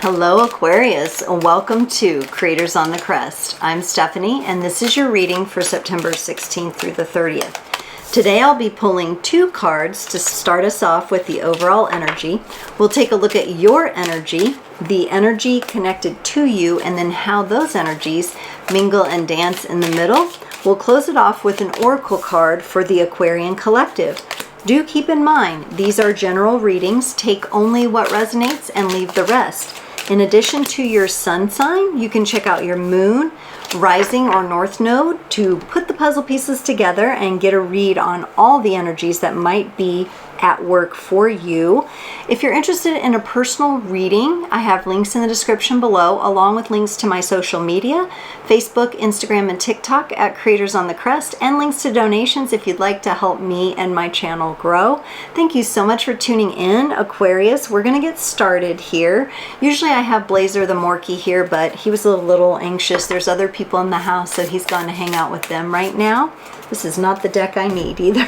Hello Aquarius, welcome to Creators on the Crest. I'm Stephanie and this is your reading for September 16th through the 30th. Today I'll be pulling 2 cards to start us off with the overall energy. We'll take a look at your energy, the energy connected to you, and then how those energies mingle and dance in the middle. We'll close it off with an oracle card for the Aquarian collective. Do keep in mind, these are general readings. Take only what resonates and leave the rest. In addition to your sun sign, you can check out your moon, rising, or north node to put the puzzle pieces together and get a read on all the energies that might be at work for you. If you're interested in a personal reading, I have links in the description below, along with links to my social media, Facebook, Instagram, and TikTok at Creators on the Crest, and links to donations if you'd like to help me and my channel grow. Thank you so much for tuning in, Aquarius. We're gonna get started here. Usually I have Blazer the Morkie here, but he was a little anxious. There's other people in the house, so he's gone to hang out with them right now. This is not the deck I need either.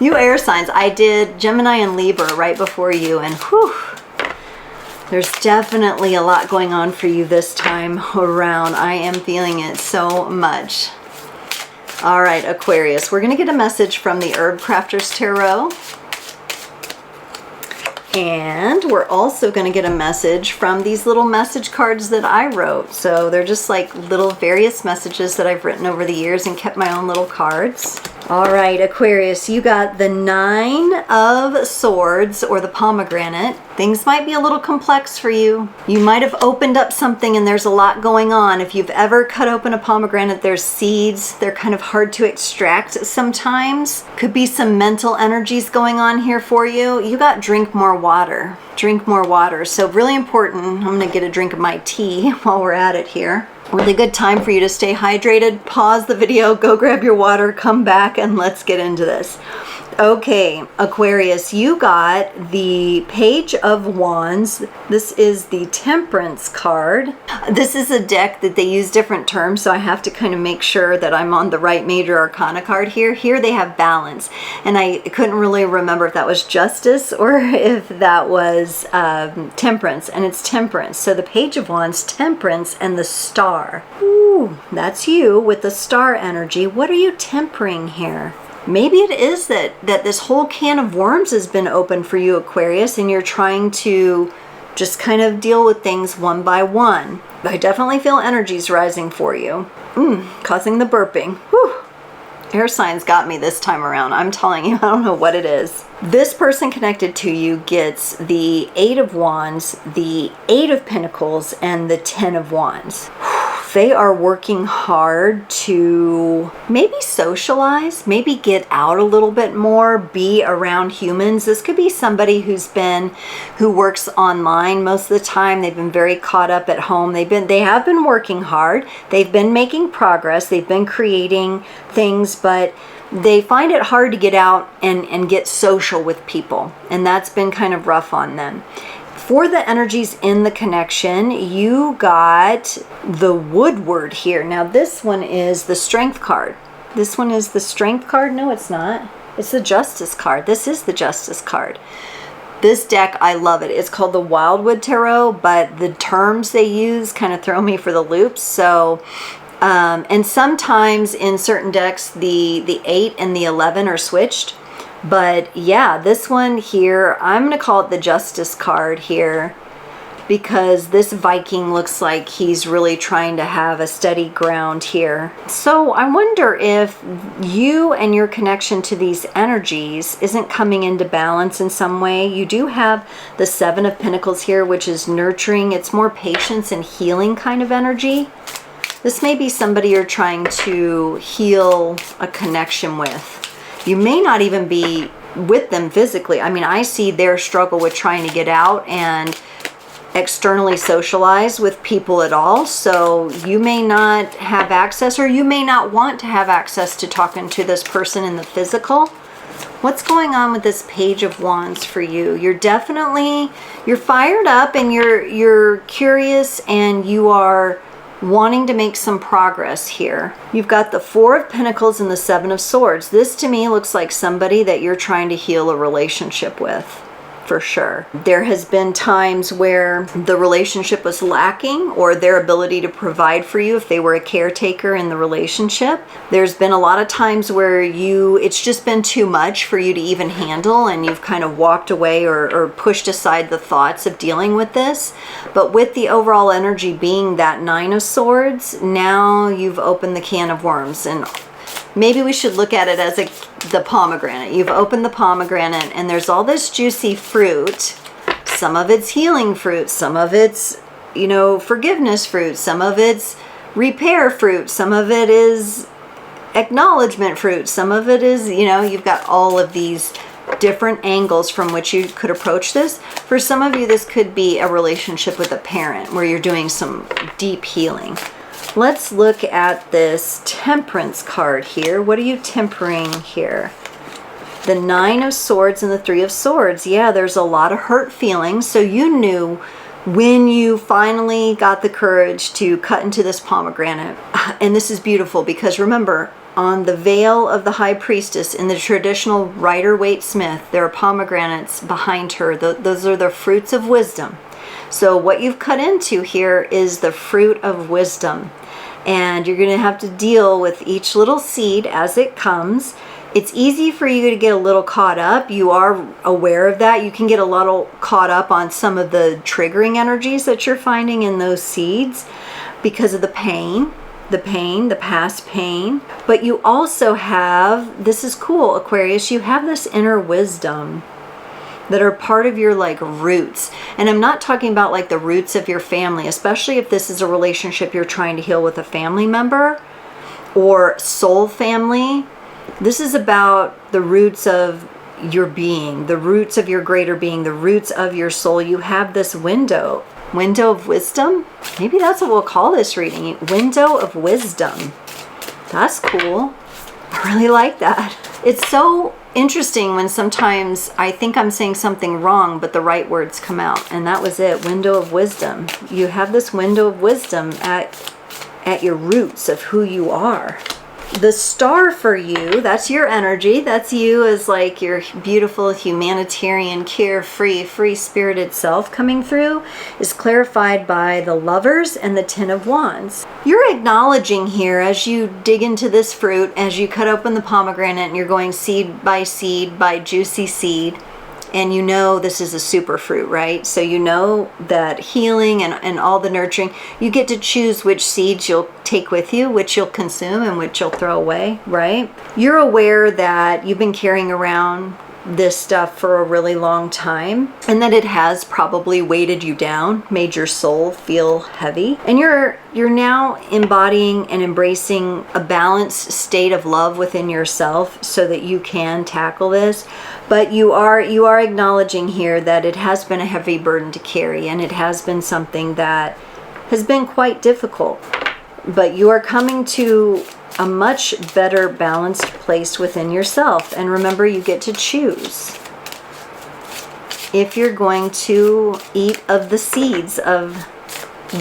You air signs, I did Gemini and Libra right before you, and whew, there's definitely a lot going on for you this time around. I am feeling it so much. All right, Aquarius, we're gonna get a message from the Herbcrafters Tarot. And we're also going to get a message from these little message cards that I wrote. So they're just like little various messages that I've written over the years and kept my own little cards. All right, Aquarius, you got the 9 of Swords, or the pomegranate. Things might be a little complex for you. You might have opened up something and there's a lot going on. If you've ever cut open a pomegranate, there's seeds. They're kind of hard to extract sometimes. Could be some mental energies going on here for you. You got drink more water. Drink more water. So really important. I'm going to get a drink of my tea while we're at it here. Really good time for you to stay hydrated. Pause the video, go grab your water, come back, and let's get into this. Okay, Aquarius, you got the Page of Wands. This is the Temperance card. This is a deck that they use different terms, so I have to kind of make sure that I'm on the right major arcana card here. Here they have balance, and I couldn't really remember if that was Justice or if that was Temperance, and it's Temperance. So the Page of Wands, Temperance, and the Star. Ooh, that's you with the star energy. What are you tempering here? Maybe it is that this whole can of worms has been open for you, Aquarius, and you're trying to just kind of deal with things one by one. I definitely feel energies rising for you. Causing the burping. Whew. Air signs got me this time around. I'm telling you, I don't know what it is. This person connected to you gets the 8 of Wands, the 8 of Pentacles, and the 10 of Wands. They are working hard to maybe socialize, maybe get out a little bit more, be around humans. This could be somebody who works online most of the time. They've been very caught up at home. They have been working hard. They've been making progress. They've been creating things, but they find it hard to get out and get social with people. And that's been kind of rough on them. For the energies in the connection, you got the Woodward here. Now this one is the Strength card. This one is the Strength card. No, it's not. It's the Justice card. This is the Justice card. This deck, I love it. It's called the Wildwood Tarot, but the terms they use kind of throw me for the loop. So, and sometimes in certain decks, the 8 and the 11 are switched. But yeah, this one here, I'm going to call it the Justice card here, because this Viking looks like he's really trying to have a steady ground here. So I wonder if you and your connection to these energies isn't coming into balance in some way. You do have the 7 of Pentacles here, which is nurturing. It's more patience and healing kind of energy. This may be somebody you're trying to heal a connection with. You may not even be with them physically. I mean, I see their struggle with trying to get out and externally socialize with people at all. So you may not have access, or you may not want to have access to talking to this person in the physical. What's going on with this Page of Wands for you? You're fired up, and you're curious, and you are wanting to make some progress here. You've got the 4 of Pentacles and the 7 of Swords. This to me looks like somebody that you're trying to heal a relationship with. for sure. There has been times where the relationship was lacking, or their ability to provide for you if they were a caretaker in the relationship. There's been a lot of times where it's just been too much for you to even handle, and you've kind of walked away or pushed aside the thoughts of dealing with this. But with the overall energy being that Nine of Swords, now you've opened the can of worms. And maybe we should look at it as the pomegranate. You've opened the pomegranate, and there's all this juicy fruit. Some of it's healing fruit, some of it's, forgiveness fruit, some of it's repair fruit, some of it is acknowledgement fruit, some of it is, you've got all of these different angles from which you could approach this. For some of you, this could be a relationship with a parent where you're doing some deep healing. Let's look at this Temperance card here. What are you tempering here? The Nine of Swords and the Three of Swords. Yeah, there's a lot of hurt feelings. So you knew when you finally got the courage to cut into this pomegranate. And this is beautiful because remember, on the veil of the High Priestess in the traditional Rider-Waite-Smith, there are pomegranates behind her. Those are the fruits of wisdom. So what you've cut into here is the fruit of wisdom. And you're going to have to deal with each little seed as it comes. It's easy for you to get a little caught up. You are aware of that. You can get a little caught up on some of the triggering energies that you're finding in those seeds because of the past pain. But you also have, this is cool, Aquarius, you have this inner wisdom that are part of your roots. And I'm not talking about the roots of your family, especially if this is a relationship you're trying to heal with a family member or soul family. This is about the roots of your being, the roots of your greater being, the roots of your soul. You have this window of wisdom. Maybe that's what we'll call this reading. Window of wisdom. That's cool. I really like that. It's so interesting when sometimes I think I'm saying something wrong, but the right words come out. And that was it. Window of wisdom. You have this window of wisdom at your roots of who you are. The star for you, that's your energy. That's you as your beautiful humanitarian, carefree, free-spirited self coming through, is clarified by the Lovers and the Ten of Wands. You're acknowledging here as you dig into this fruit, as you cut open the pomegranate and you're going seed by juicy seed, and you know this is a super fruit, right? So you know that healing and all the nurturing, you get to choose which seeds you'll take with you, which you'll consume and which you'll throw away, right? You're aware that you've been carrying around this stuff for a really long time, and that it has probably weighted you down, made your soul feel heavy. And you're now embodying and embracing a balanced state of love within yourself so that you can tackle this. But you are acknowledging here that it has been a heavy burden to carry, and it has been something that has been quite difficult. But you are coming to a much better balanced place within yourself. And remember, you get to choose if you're going to eat of the seeds of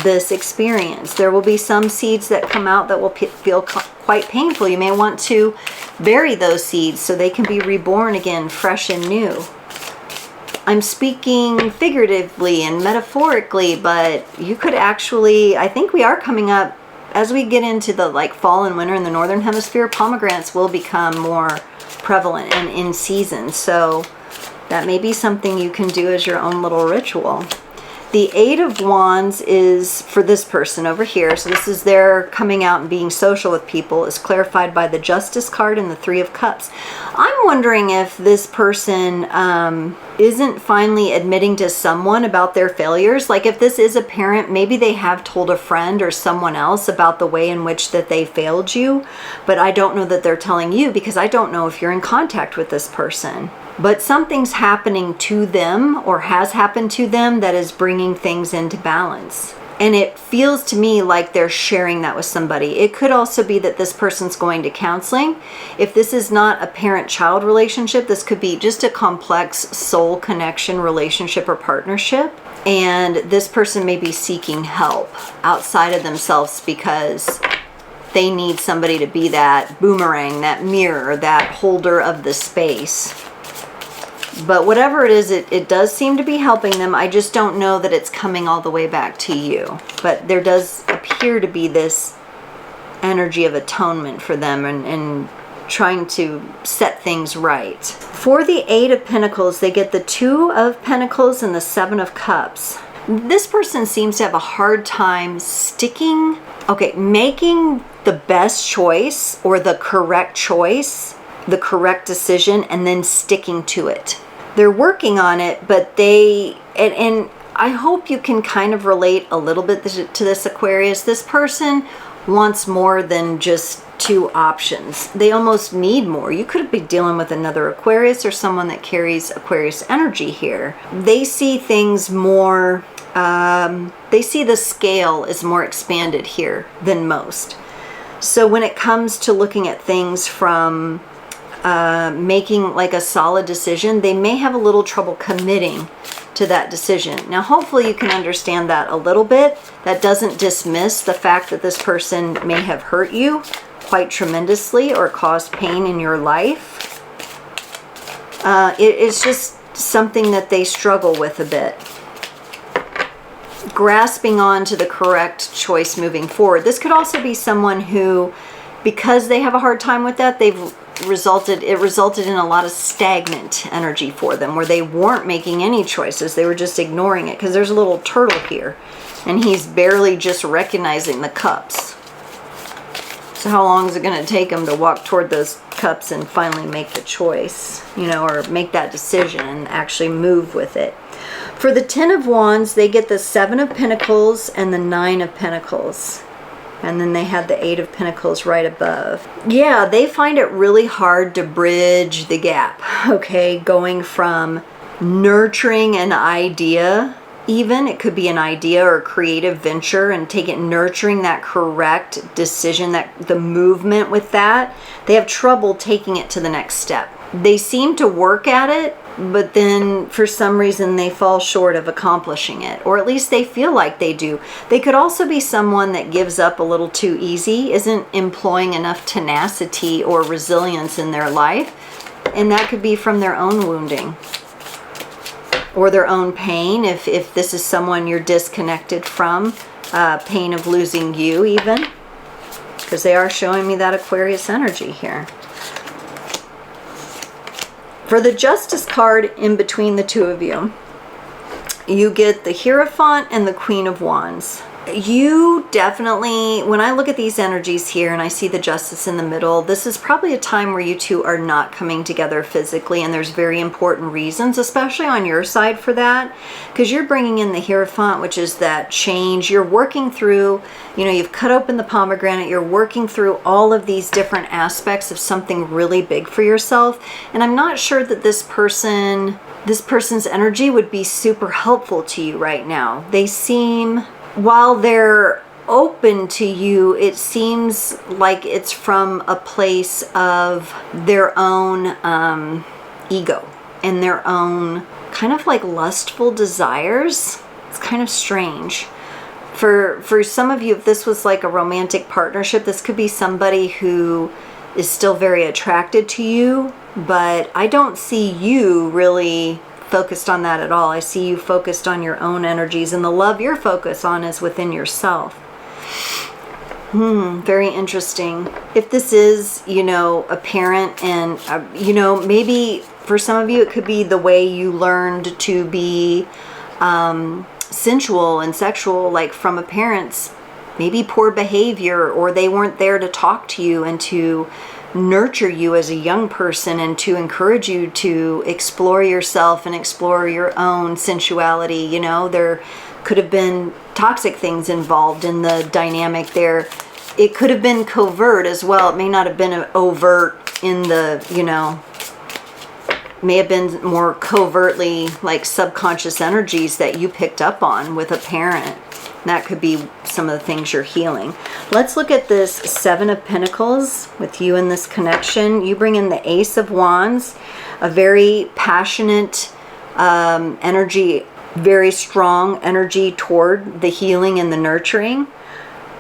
this experience. There will be some seeds that come out that will feel quite painful. You may want to bury those seeds so they can be reborn again, fresh and new. I'm speaking figuratively and metaphorically, but you could actually, I think we are coming up, as we get into the fall and winter in the northern hemisphere, pomegranates will become more prevalent and in season. So that may be something you can do as your own little ritual. The Eight of Wands is for this person over here. So this is their coming out and being social with people, is clarified by the Justice card and the Three of Cups. I'm wondering if this person isn't finally admitting to someone about their failures. If this is a parent, maybe they have told a friend or someone else about the way in which that they failed you. But I don't know that they're telling you because I don't know if you're in contact with this person. But something's happening to them or has happened to them that is bringing things into balance. And it feels to me like they're sharing that with somebody. It could also be that this person's going to counseling. If this is not a parent-child relationship, this could be just a complex soul connection relationship or partnership. And this person may be seeking help outside of themselves because they need somebody to be that boomerang, that mirror, that holder of the space. But whatever it is, it does seem to be helping them. I just don't know that it's coming all the way back to you. But there does appear to be this energy of atonement for them and trying to set things right. For the Eight of Pentacles, they get the Two of Pentacles and the Seven of Cups. This person seems to have a hard time making the best choice or the correct choice, the correct decision, and then sticking to it. They're working on it, but and I hope you can kind of relate a little bit to this, Aquarius. This person wants more than just two options. They almost need more. You could be dealing with another Aquarius or someone that carries Aquarius energy here. They see things more, they see the scale is more expanded here than most. So when it comes to looking at things from making like a solid decision, they may have a little trouble committing to that decision. Now, hopefully you can understand that a little bit. That doesn't dismiss the fact that this person may have hurt you quite tremendously or caused pain in your life. It is just something that they struggle with a bit. Grasping on to the correct choice moving forward. This could also be someone who, because they have a hard time with that, it resulted in a lot of stagnant energy for them, where they weren't making any choices. They were just ignoring it, because there's a little turtle here and he's barely just recognizing the cups. So how long is it going to take him to walk toward those cups and finally make the choice, or make that decision and actually move with it? For the Ten of Wands, they get the Seven of Pentacles and the Nine of Pentacles. And then they had the Eight of Pentacles right above. Yeah, they find it really hard to bridge the gap, okay? Going from nurturing an idea, even, it could be an idea or a creative venture, and nurturing that correct decision, the movement with that. They have trouble taking it to the next step. They seem to work at it, but then for some reason they fall short of accomplishing it, or at least they feel like they do. They could also be someone that gives up a little too easy, isn't employing enough tenacity or resilience in their life, and that could be from their own wounding or their own pain. If this is someone you're disconnected from, pain of losing you even, because they are showing me that Aquarius energy here. For the Justice card in between the two of you, you get the Hierophant and the Queen of Wands. You definitely, when I look at these energies here and I see the Justice in the middle, this is probably a time where you two are not coming together physically, and there's very important reasons, especially on your side for that, because you're bringing in the Hierophant, which is that change. You're working through, you've cut open the pomegranate, you're working through all of these different aspects of something really big for yourself, and I'm not sure that this person's energy would be super helpful to you right now. They seem, while they're open to you, it seems like it's from a place of their own ego and their own kind of like lustful desires. It's kind of strange. For some of you, if this was like a romantic partnership, this could be somebody who is still very attracted to you, but I don't see you really focused on that at all. I see you focused on your own energies, and the love you're focused on is within yourself. Very interesting. If this is, a parent, and, maybe for some of you, it could be the way you learned to be sensual and sexual, like from a parent's maybe poor behavior, or they weren't there to talk to you and to nurture you as a young person and to encourage you to explore yourself and explore your own sensuality. There could have been toxic things involved in the dynamic there. It could have been covert as well. It may not have been overt in the, may have been more covertly like subconscious energies that you picked up on with a parent. That could be some of the things you're healing. Let's look at this Seven of Pentacles with you in this connection. You bring in the Ace of Wands, a very passionate energy, very strong energy toward the healing and the nurturing.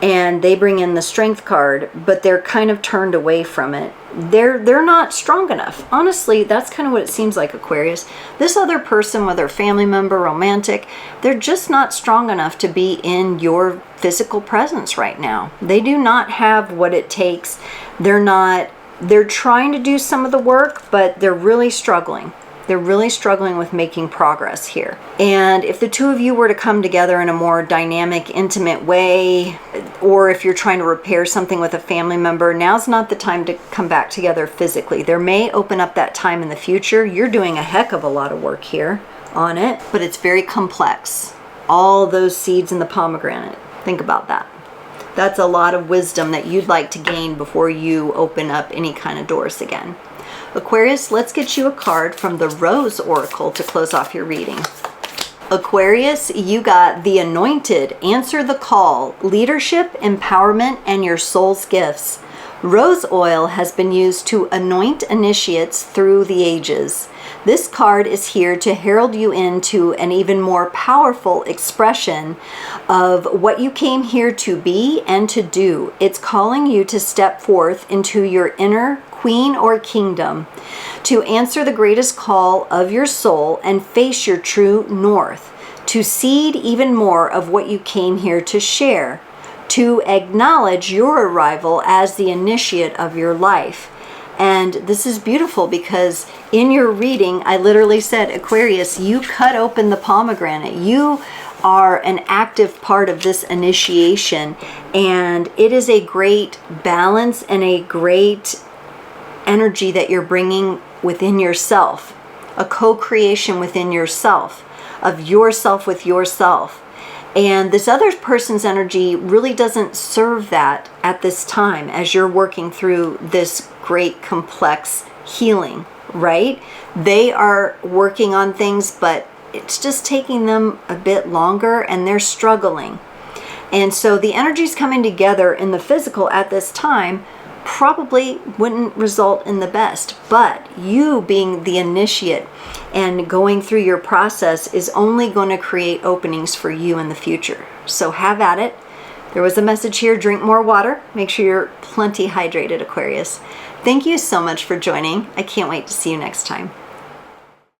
and they bring in the Strength card, but they're kind of turned away from it. They're not strong enough. Honestly, that's kind of what it seems like, Aquarius. This other person, whether family member, romantic, they're just not strong enough to be in your physical presence right now. They do not have what it takes. They're trying to do some of the work, but they're really struggling. They're really struggling with making progress here. And if the two of you were to come together in a more dynamic, intimate way, or if you're trying to repair something with a family member, now's not the time to come back together physically. There may open up that time in the future. You're doing a heck of a lot of work here on it, but it's very complex. All those seeds in the pomegranate. Think about that. That's a lot of wisdom that you'd like to gain before you open up any kind of doors again. Aquarius, let's get you a card from the Rose Oracle to close off your reading. Aquarius, you got the Anointed, Answer the Call, Leadership, Empowerment, and Your Soul's Gifts. Rose oil has been used to anoint initiates through the ages. This card is here to herald you into an even more powerful expression of what you came here to be and to do. It's calling you to step forth into your inner queen or kingdom, to answer the greatest call of your soul and face your true north, to seed even more of what you came here to share, to acknowledge your arrival as the initiate of your life. And this is beautiful because in your reading, I literally said, Aquarius, you cut open the pomegranate. You are an active part of this initiation, and it is a great balance and a great energy that you're bringing within yourself, a co-creation within yourself, of yourself with yourself. And this other person's energy really doesn't serve that at this time as you're working through this great complex healing, right? They are working on things, but it's just taking them a bit longer and they're struggling. And so the energies coming together in the physical at this time probably wouldn't result in the best, but you being the initiate and going through your process is only going to create openings for you in the future. So have at it. There was a message here, drink more water. Make sure you're plenty hydrated, Aquarius. Thank you so much for joining. I can't wait to see you next time.